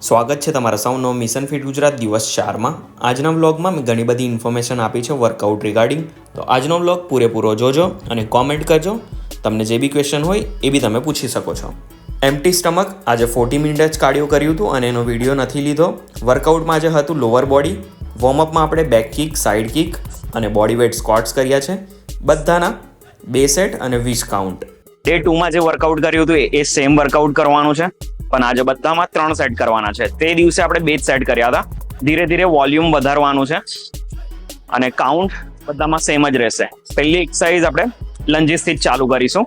સ્વાગત છે તમારા સૌનો મિશન ફિટ ગુજરાત દિવસ 4માં। આજના વ્લોગમાં મેં ઘણી બધી ઇન્ફોર્મેશન આપી છે વર્કઆઉટ રિગાર્ડિંગ, તો આજનો વ્લોગ પૂરેપૂરો જોજો અને કોમેન્ટ કરજો। તમને જે બી ક્વેશ્ચન હોય એ બી તમે પૂછી શકો છો। એમ્પ્ટી સ્ટમક આજે 40 મિનિટ જ કાર્ડિયો કર્યું હતું અને એનો વિડીયો નથી લીધો। વર્કઆઉટમાં આજે હતું લોઅર બોડી, વોર્મઅપમાં આપણે બેક કિક, સાઇડ કિક અને બોડી વેટ સ્ક્વોટ્સ કર્યા છે, બધાના 2 સેટ અને 20 કાઉન્ટ। ડે 2માં જે વર્કઆઉટ કર્યું હતું એ સેમ વર્કઆઉટ કરવાનું છે, પણ આજે બધામાં 3 સેટ કરવાના છે। તે દિવસે આપણે 2 સેટ કર્યા હતા। ધીરે ધીરે વોલ્યુમ વધારવાનું છે અને કાઉન્ટ બધામાં સેમ જ રહેશે। પહેલી એક્સરસાઇઝ આપણે લંજીસ થી ચાલુ કરીશું।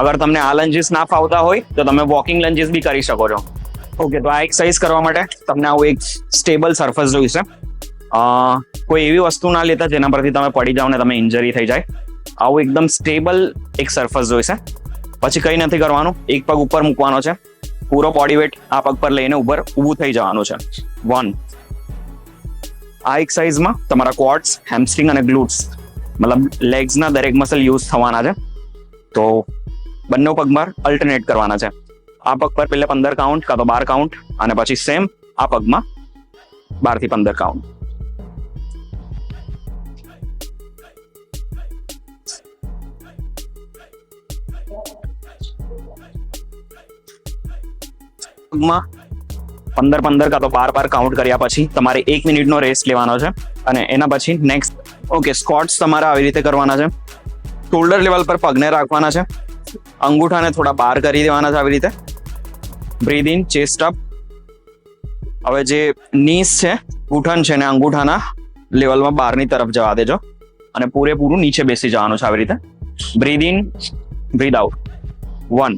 અગર તમને આ લંજીસ ના ફાવતા હોય તો તમે વોકિંગ લંજીસ બી કરી શકો છો। ઓકે, તો આ એક્સરસાઇઝ કરવા માટે તમને આવું એક સ્ટેબલ સરફેસ જોઈશે। કોઈ એવી વસ્તુ ના લેતા જેના પરથી તમે પડી જાઓ ને તમે ઇન્જરી થઈ જાય। આવું એકદમ સ્ટેબલ એક સરફેસ જોઈશે। પછી કંઈ નથી કરવાનું, એક પગ ઉપર મૂકવાનો છે, પૂરો બોડી વેટ આ પગ પર લઈને ઊભું થઈ જવાનું છે। 1 આ એક્સરસાઇઝમાં તમારા ક્વોડ્સ, હેમસ્ટ્રિંગ અને ગ્લુટ્સ મતલબ લેગ્સના દરેક મસલ યુઝ થવાના છે, તો બંને પગમાં અલ્ટરનેટ કરવાના છે। આ પગ પર પહેલા 15 કાઉન્ટ કાં તો 12 કાઉન્ટ અને પછી સેમ આ પગમાં 12 થી 15 કાઉન્ટ। પગમાં 15 કાં તો 12 કાઉન્ટ કર્યા પછી તમારે 1 મિનિટનો રેસ્ટ લેવાનો છે અને એના પછી નેક્સ્ટ ઓકે સ્ક્વોટ્સ તમારે આવી રીતે કરવાના છે। શોલ્ડર લેવલ પર પગને રાખવાના છે, અંગૂઠાને થોડા બહાર કરી દેવાના છે આવી રીતે। Breathe in, chest up. હવે જે નીસ છે, ઘૂંટણ છે ને અંગૂઠાના લેવલમાં બહારની તરફ જવા દેજો અને પૂરેપૂરું નીચે બેસી જવાનું છે આવી રીતે। Breadth in, breathe out. 1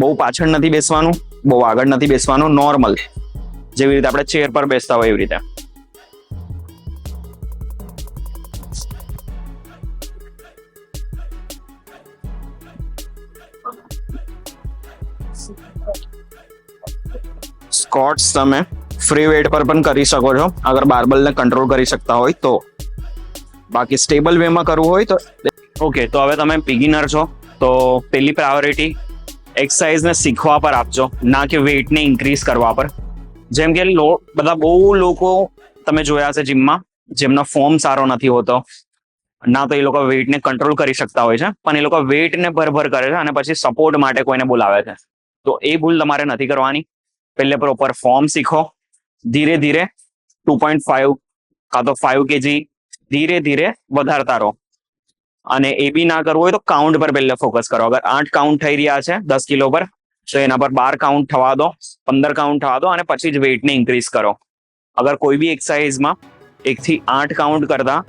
બહુ પાછળ નથી બેસવાનું, બહુ આગળ નથી બેસવાનું, નોર્મલ જેવી રીતે આપણે ચેર પર બેસતા હોય એવી રીતે। સ્ક્વોટ્સ તમે ફ્રી વેટ પર પણ કરી શકો છો અગર બાર્બલને કંટ્રોલ કરી શકતા હોય તો, બાકી સ્ટેબલ વેમાં કરવું હોય તો ઓકે। તો હવે તમે બિગિનર છો તો પહેલી પ્રાયોરિટી એક્સરસાઇઝને શીખવા પર આપજો, ના કે વેઇટને ઇન્ક્રીઝ કરવા પર। જેમ કે બધા બહુ લોકો તમે જોયા છે જીમમાં જેમનો ફોર્મ સારો નથી હોતો, ના તો એ લોકો વેઇટને કંટ્રોલ કરી શકતા હોય છે, પણ એ લોકો વેઇટને ભરભર કરે છે અને પછી સપોર્ટ માટે કોઈને બોલાવે છે। તો એ ભૂલ તમારે નથી કરવાની। પહેલે પ્રોપર ફોર્મ શીખો, ધીરે ધીરે 2.5 કાં તો 5 kg ધીરે ધીરે વધારતા રહો। અને એ બી ના કરવું હોય તો કાઉન્ટ પર પહેલે ફોકસ કરો। અગર 8 કાઉન્ટ થઈ રહ્યા છે 10 કિલો પર તો એના પર 12 કાઉન્ટ થવા દો, 15 કાઉન્ટ થવા દો અને પછી જ વેઇટને ઇન્ક્રીઝ કરો। અગર કોઈ બી એક્સરસાઇઝમાં 1 થી 8 કાઉન્ટ કરતા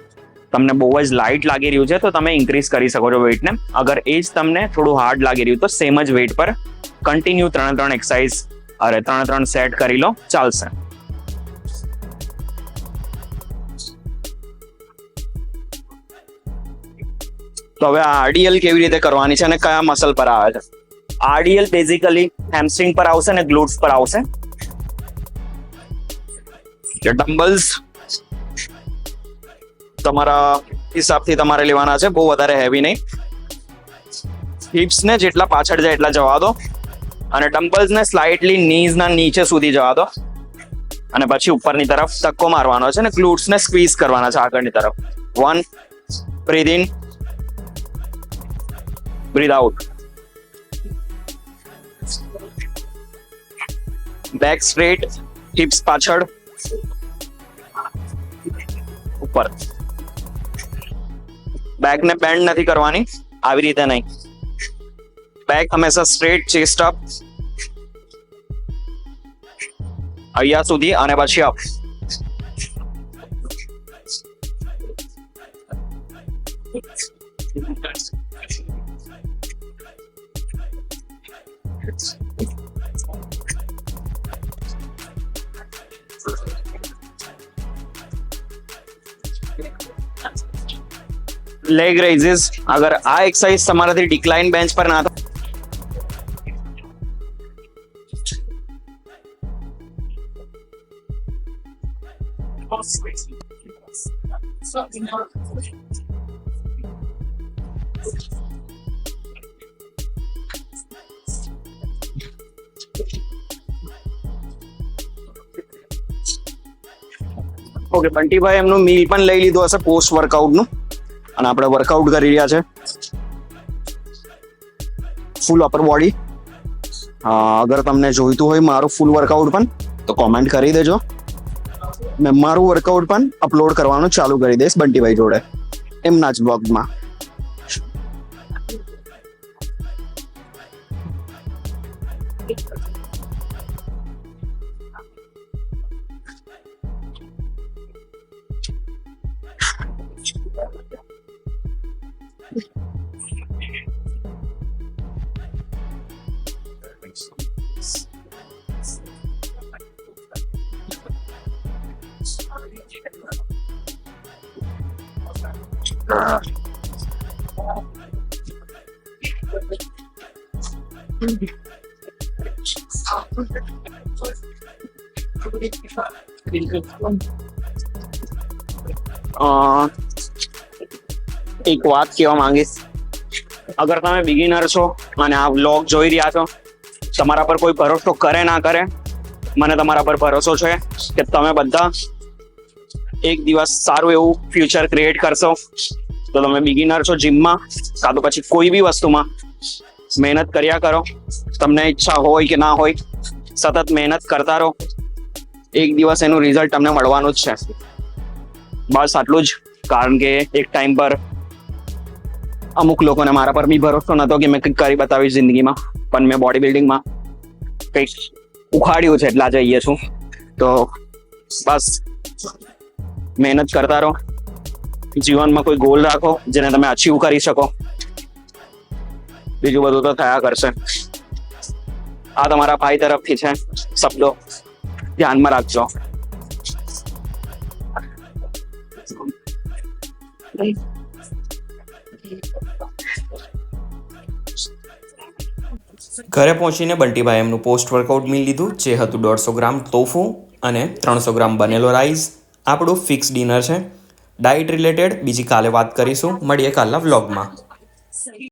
તમને બહુ જ લાઇટ લાગી રહ્યું છે તો તમે ઇન્ક્રીઝ કરી શકો છો વેઇટને। અગર એ જ તમને થોડું હાર્ડ લાગી રહ્યું તો સેમ જ વેઇટ પર કન્ટિન્યુ 3 એક્સરસાઇઝ 3 સેટ કરી લો, ચાલશે। તો હવે આ આરડીએલ કેવી રીતે કરવાની છે અને કયા મસલ પર આવે છે? આરડીએલ બેઝિકલી હેમસ્ટ્રિંગ પર આવશે અને ગ્લુટ્સ પર આવશે। ડમ્બલ્સ તમારા હિસાબથી તમારે લેવાના છે, બહુ વધારે હેવી નહીં। હિપ્સને જેટલા પાછળ જાય એટલા જવા દો અને ડમ્બલ્સને સ્લાઇટલી નીઝના નીચે સુધી જવા દો અને પછી ઉપરની તરફ ધક્કો મારવાનો છે અને ગ્લુટ્સને સ્ક્વીઝ કરવાના છે આગળની તરફ। 1 breathe in, breathe out. Back straight, hips પાછળ, ઉપર। બેકને બેન્ડ નથી કરવાની, આવી રીતે નહીં। બેક હંમેશા સ્ટ્રેટ, ચેસ્ટ અપ અહીંયા સુધી અને પછી અપ। લેગ રેઝિસ, અગર આ એક્સરસાઇઝ તમારાથી ડિક્લાઇન બેન્ચ પર ના ઓકે, બંટીભાઈ એમનું મીલ પણ લઈ લીધું હશે પોસ્ટ વર્કઆઉટનું, અને આપણે વર્કઆઉટ કરી રહ્યા છે ફૂલ અપર બોડી. અગર તમને જોઈતું હોય મારું ફૂલ વર્કઆઉટ પણ તો કોમેન્ટ કરી દેજો. મેં મારું વર્કઆઉટ પણ અપલોડ કરવાનું ચાલુ કરી દઈશ બંટીભાઈ જોડે એમના જ બ્લોગમાં. એક વાત કહેવા માંગીશ, અગર તમે બિગિનર છો અને આ વ્લોગ જોઈ રહ્યા છો, તમારા પર કોઈ ભરોસો કરે ના કરે, મને તમારા પર ભરોસો છે કે તમે બધા એક દિવસ સારું એવું ફ્યુચર ક્રિએટ કરશો. તો તમે બિગિનર છો જીમમાં કાં તો પછી કોઈ બી વસ્તુમાં, મહેનત કર્યા કરો. તમને ઈચ્છા હોય કે ના હોય, સતત મહેનત કરતા રહો. એક દિવસ એનું રિઝલ્ટ તમને મળવાનું જ છે. બસ આટલું જ. કારણ કે એક ટાઈમ પર અમુક લોકોને મારા પર બી ભરોસો નતો કે મેં કંઈક કરી બતાવીશ જિંદગીમાં, પણ મેં બોડી બિલ્ડિંગમાં કંઈક ઉખાડ્યું છે એટલે આજે અહીંયા છું. તો બસ મહેનત કરતા રહો. જીવનમાં કોઈ ગોલ રાખો જેને તમે અચીવ કરી શકો. બીજું બધું તો થયા કરશે. આ તમારા ભાઈ તરફથી છે શબ્દો, ધ્યાનમાં રાખજો. ઘરે પહોંચીને બંટીભાઈ એમનું પોસ્ટ વર્કઆઉટ મીલ લીધું, જે હતું 150 ગ્રામ તોફુ અને 300 ગ્રામ બનેલો રાઈસ. આપણું ફિક્સ ડિનર છે. ડાયટ રિલેટેડ બીજી કાલે વાત કરીશું. મળીએ કાલના વ્લોગમાં.